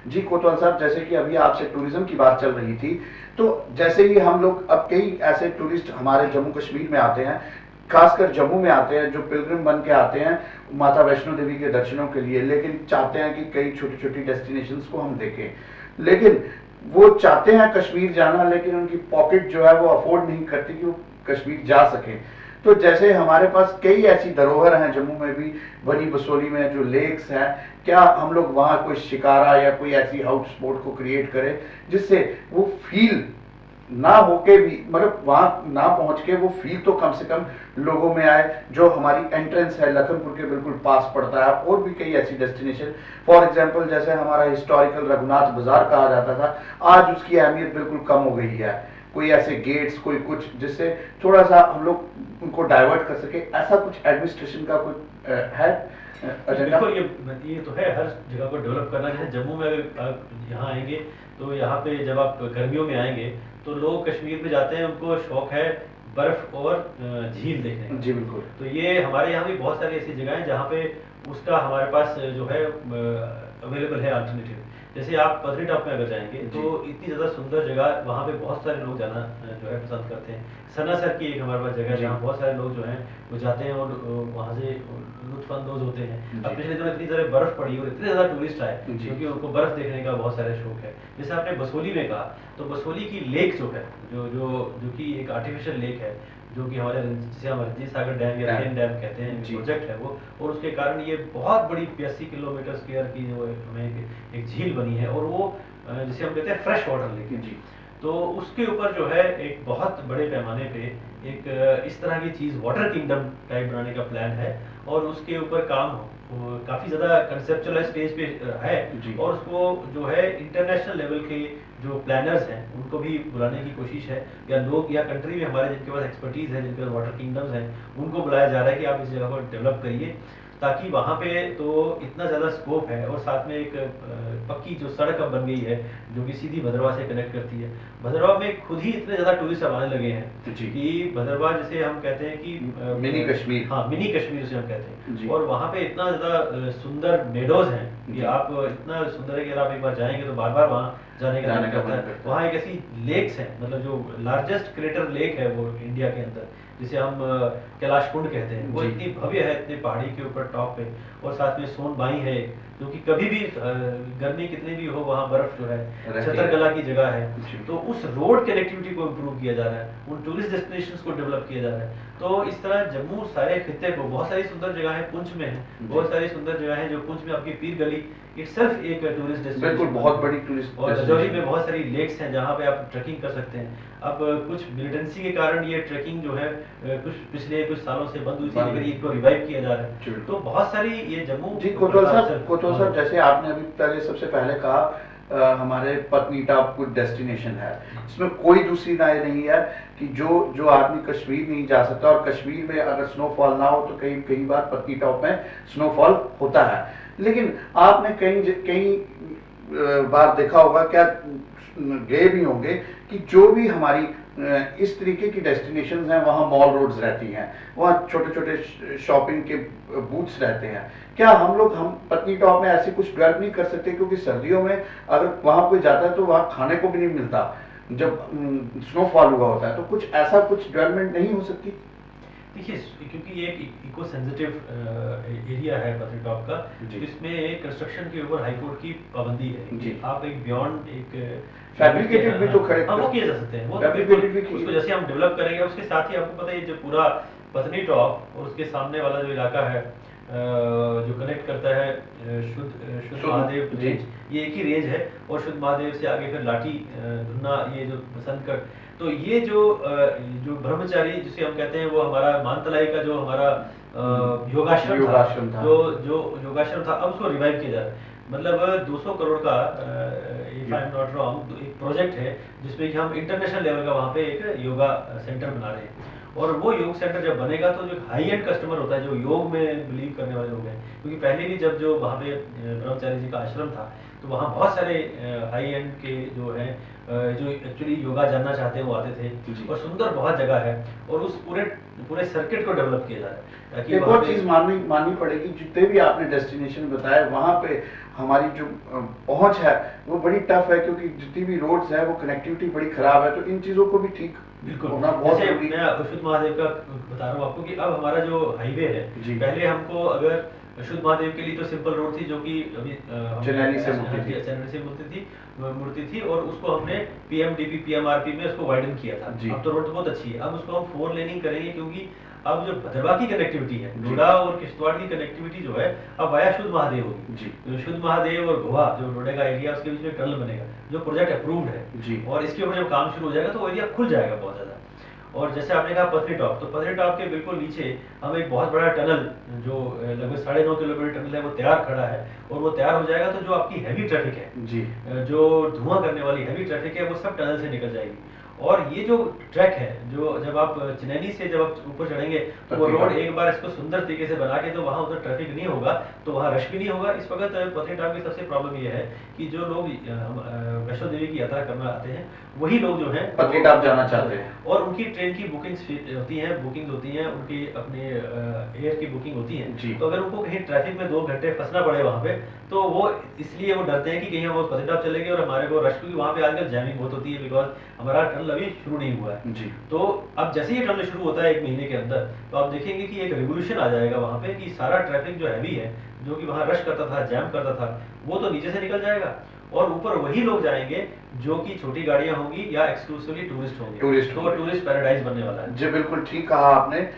जी कोतवाल साहब, जैसे कि अभी आपसे टूरिज्म की बात चल रही थी, तो जैसे ही हम लोग अब कई ऐसे टूरिस्ट हमारे जम्मू कश्मीर में आते हैं, खासकर जम्मू में आते हैं, जो पिलग्रिम बन के आते हैं माता वैष्णो देवी के दर्शनों के लिए, लेकिन चाहते हैं कि कई छोटी छोटी डेस्टिनेशंस को हम देखें, लेकिन वो चाहते हैं कश्मीर जाना, लेकिन उनकी पॉकेट जो है वो अफोर्ड नहीं करती कि वो कश्मीर जा सके। तो जैसे हमारे पास कई ऐसी धरोहर हैं जम्मू में भी, बनी बसोली में जो लेक्स हैं, क्या हम लोग वहाँ कोई शिकारा या कोई ऐसी हाउस बोट को क्रिएट करें जिससे वो फील ना होके भी, मतलब वहां ना पहुंच के वो फील तो कम से कम लोगों में आए। जो हमारी एंट्रेंस है लखनपुर के बिल्कुल पास पड़ता है, और भी कई ऐसी डेस्टिनेशन, फॉर एग्जांपल जैसे हमारा हिस्टोरिकल रघुनाथ बाजार कहा जाता था, आज उसकी अहमियत बिल्कुल कम हो गई है। कोई ऐसे गेट्स, कोई कुछ जिससे थोड़ा सा हम लोग उनको डाइवर्ट कर सके, ऐसा कुछ एडमिनिस्ट्रेशन का कुछ है एजेंडा? बिल्कुल, ये तो है हर जगह को डेवलप करना। जैसे जम्मू में अगर आप यहाँ आएंगे तो यहाँ पे जब आप गर्मियों में आएंगे तो लोग कश्मीर में जाते हैं, उनको शौक है बर्फ और झील देखने का। जी बिल्कुल। तो ये हमारे यहाँ भी बहुत सारी ऐसी जगह हैं जहाँ पे उसका हमारे पास जो है अवेलेबल है अल्टरनेटिव। जैसे आप पत्नीटॉप में अगर जाएंगे तो इतनी ज़्यादा सुंदर जगह, वहाँ पे बहुत सारे लोग जाना जो है पसंद करते हैं। सन्नासर की एक हमारे पास जगह है जहाँ बहुत सारे लोग जो हैं वो जाते हैं और वहाँ से लुत्फानंदोज होते हैं। अब पिछले दिनों इतनी ज़्यादा बर्फ पड़ी और इतने ज़्यादा टूरिस्ट आए क्योंकि उनको बर्फ देखने का बहुत सारा शौक है। जैसे आपने बसोली में कहा, तो बसोली की लेक जो है, जो कि एक आर्टिफिशियल लेक है, जो कि हमारे जिसे हम रणजीत सागर डैम या रेन डैम कहते हैं, प्रोजेक्ट है वो, और उसके कारण ये बहुत बड़ी 82 किलोमीटर स्क्वायर की जो हमें एक झील बनी है, और वो जिसे हम कहते हैं फ्रेश वाटर लेक है। तो उसके ऊपर जो है एक बहुत बड़े पैमाने पे एक इस तरह की चीज़ वाटर किंगडम टाइप बनाने का प्लान है, और उसके ऊपर काम काफ़ी ज़्यादा कंसेप्चुअल स्टेज पे है, और उसको जो है इंटरनेशनल लेवल के जो प्लानर्स हैं उनको भी बुलाने की कोशिश है, या लोग या कंट्री में हमारे जिनके पास एक्सपर्टीज़ है, जिनके पास वाटर किंगडम्स हैं, उनको बुलाया जा रहा है कि आप इस जगह को डेवलप करिए, ताकि वहाँ पे तो इतना ज़्यादा स्कोप है। और साथ में एक पक्की जो सड़क अब बन गई है जो कि सीधी भद्रवाह से कनेक्ट करती है। भद्रवाह में खुद ही इतने ज़्यादा टूरिस्ट अब आने लगे हैं कि भद्रवाह जिसे हम कहते हैं कि मिनी कश्मीर, हाँ मिनी कश्मीर जिसे हम कहते हैं, और वहाँ पे इतना ज़्यादा सुंदर मेडोज हैं कि आप इतना सुंदर है कि अगर आप एक बार जाएंगे तो बार बार वहाँ जाने का मन करता है। वहाँ एक ऐसी लेक्स हैं, मतलब जो लार्जेस्ट क्रेटर लेक है वो इंडिया के अंदर, जिसे हम कैलाश कुंड कहते हैं, वो इतनी भव्य है, इतने पहाड़ी के ऊपर टॉप पे, और साथ में सोनबाई है जो कि कभी भी गर्मी कितनी भी हो वहाँ बर्फ जो है, छतरकला की जगह है। तो उस रोड कनेक्टिविटी को इम्प्रूव किया जा रहा है, उन टूरिस्ट डेस्टिनेशंस को डेवलप किया जा रहा है। तो इस तरह जम्मू सारे खित्ते को बहुत सारी सुंदर जगह है, पुंछ में है बहुत सारी सुंदर जगह है, जो पुंछ में आपकी पीर गली इटसेल्फ एक टूरिस्ट डेस्टिनेशन, बिल्कुल बहुत बड़ी टूरिस्ट, और रजौरी में बहुत सारी लेक्स हैं जहाँ पे आप ट्रैकिंग कर सकते हैं। अब कुछ मिलिटेंसी के कारण ये ट्रैकिंग जो है कुछ पिछले कुछ सालों से बंद हुई थी, लेकिन इसको रिवाइव किया जा रहा है। तो बहुत सारी ये जम्मू। जी कोतवाल साहब, जैसे आपने अभी पहले सबसे पहले कहा हमारे पत्नीटॉप कुछ डेस्टिनेशन है, इसमें कोई दूसरी राय नहीं है कि जो आदमी कश्मीर नहीं जा सकता, और कश्मीर में अगर स्नोफॉल ना हो तो कई बार पत्नीटॉप में स्नोफॉल होता है। लेकिन आपने कई बार देखा होगा, क्या गए भी होंगे, कि जो भी हमारी इस तरीके की डेस्टिनेशंस हैं वहाँ मॉल रोड्स रहती हैं, वहाँ छोटे छोटे शॉपिंग के बूथ्स रहते हैं। क्या हम पत्नीटॉप में ऐसी कुछ डेवलप नहीं कर सकते? क्योंकि सर्दियों में अगर वहाँ कोई जाता है तो वहाँ खाने को भी नहीं मिलता जब स्नोफॉल हुआ होता है, तो कुछ ऐसा कुछ डेवलपमेंट नहीं हो सकती? देखिए, क्योंकि ये एक इको सेंसिटिव एरिया है पत्नीटॉप का, इसमें कंस्ट्रक्शन के ऊपर हाईकोर्ट की पाबंदी है। आप एक बियॉन्ड एक फैब्रिकेटेड भी तो खड़े वो किए जा सकते हैं, वो उसको जैसे हम डेवलप करेंगे। उसके साथ ही आपको पता है जो पूरा पत्नीटॉप और उसके सामने वाला जो इलाका है जो कनेक्ट करता है शुद्ध महादेव रेंज, ये एक ही रेंज है, और शुद्ध महादेव से आगे फिर लाठी धुन्ना, ये जो बसंतगढ़, तो ये जो ब्रह्मचारी जिसे हम कहते हैं, वो हमारा मानतलाई का जो हमारा योगाश्रम था, जो योगाश्रम था, अब उसको रिवाइव किया जा रहा है। मतलब 200 करोड़ का if I am not wrong एक प्रोजेक्ट है जिसमें कि हम इंटरनेशनल लेवल का वहाँ पे एक योगा सेंटर बना रहे हैं, और वो योग सेंटर जब बनेगा तो जो हाई एंड कस्टमर होता है, जो योग में बिलीव करने वाले लोग हैं, क्योंकि पहले भी जब जो वहाँ पे ब्रह्मचारी जी का आश्रम था, तो वहाँ बहुत सारे हाई एंड के जो हैं जो एक्चुअली योगा जानना चाहते हैं वो आते थे, जी। और सुंदर बहुत जगह है, और उस पूरे पूरे सर्किट को डेवलप किया जा रहा है ताकि एक वहाँ और पे चीज माननी माननी पड़ेगी, जितने भी आपने डेस्टिनेशन बताए वहां पे हमारी जो पहुंच है वो बड़ी टफ है, क्योंकि जितनी भी रोड्स है वो कनेक्टिविटी बड़ी खराब है, तो इन चीजों को भी ठीक बिल्कुल। होना बहुत जैसे जरूरी मैं है। अशुद्ध महादेव का बता रहा हूँ आपको कि अब हमारा जो हाईवे है, जी। पहले हमको अगर अशुद्ध महादेव के लिए तो सिंपल रोड थी, जो कि अभी चनैनी से मुड़ती थी। चनैनी से मुड़ती थी, और उसको हमने पीएमडीपी पीएमआरपी में उसको वाइडन किया था। जी। अब तो रोड बहुत अच्छी है, अब उसको हम 4 लेनिंग करेंगे, क्योंकि अब जो भद्रवाह की कनेक्टिविटी है, जी। डोडा और किश्तवाड़ की कनेक्टिविटी जो है अब वाया शुद्ध महादेव होगी। जी। तो शुद्ध महादेव और गोवा जो डोडा का एरिया, उसके बीच में टनल बनेगा, जो प्रोजेक्ट अप्रूव्ड है। जी। और इसके ऊपर जब काम शुरू हो जाएगा तो वो एरिया खुल जाएगा बहुत ज्यादा। और जैसे आपने कहा पथरी टॉप, तो पथरी टॉप के बिल्कुल नीचे हम एक बहुत बड़ा टनल, जो लगभग 9.5 किलोमीटर टनल है, वो तैयार खड़ा है, और वो तैयार हो जाएगा तो जो आपकी हैवी ट्रैफिक है, जी। जो धुआं करने वाली हैवी ट्रैफिक है, वो सब टनल से निकल जाएगी। और ये जो ट्रैक है, जो जब आप चनैनी से जब आप ऊपर चढ़ेंगे तो वो रोड एक बार इसको सुंदर तरीके से बना के, तो वहाँ उधर ट्रैफिक नहीं होगा, तो वहाँ रश भी नहीं होगा। इस वक्त पथरी टॉप की सबसे प्रॉब्लम ये है कि जो लोग वैष्णो देवी की यात्रा करना आते हैं, वही लोग जो हैं पथरी टॉप जाना चाहते हैं, और उनकी ट्रेन की बुकिंग्स होती हैं, उनकी अपने एयर की बुकिंग होती है। जी। तो अगर उनको कहीं ट्रैफिक में 2 घंटे फंसना पड़े वहाँ पे, तो वो इसलिए वो डरते हैं कि कहीं हम वो पथरी टॉप चलेंगे और हमारे को रश, क्योंकि वहाँ पे आजकल जैमिंग बहुत होती है, बिकॉज हमारा टनल अभी शुरू नहीं हुआ है। जी। तो अब जैसे ही टनल शुरू होता है 1 महीने के अंदर, तो आप देखेंगे कि एक रिवोल्यूशन आ जाएगा वहाँ पे, कि सारा ट्रैफिक जो हैवी है, जो कि वहाँ रश करता था, जैम करता था, वो तो नीचे से निकल जाएगा, और ऊपर वही लोग जाएंगे जो कि छोटी गाड़ियां होंगी या एक्सक्लूसिवली टूरिस्ट होंगे। टूरिस्ट तो टूरिस्ट पैराडाइज बनने वाला है। जी बिल्कुल ठीक कहा आपने।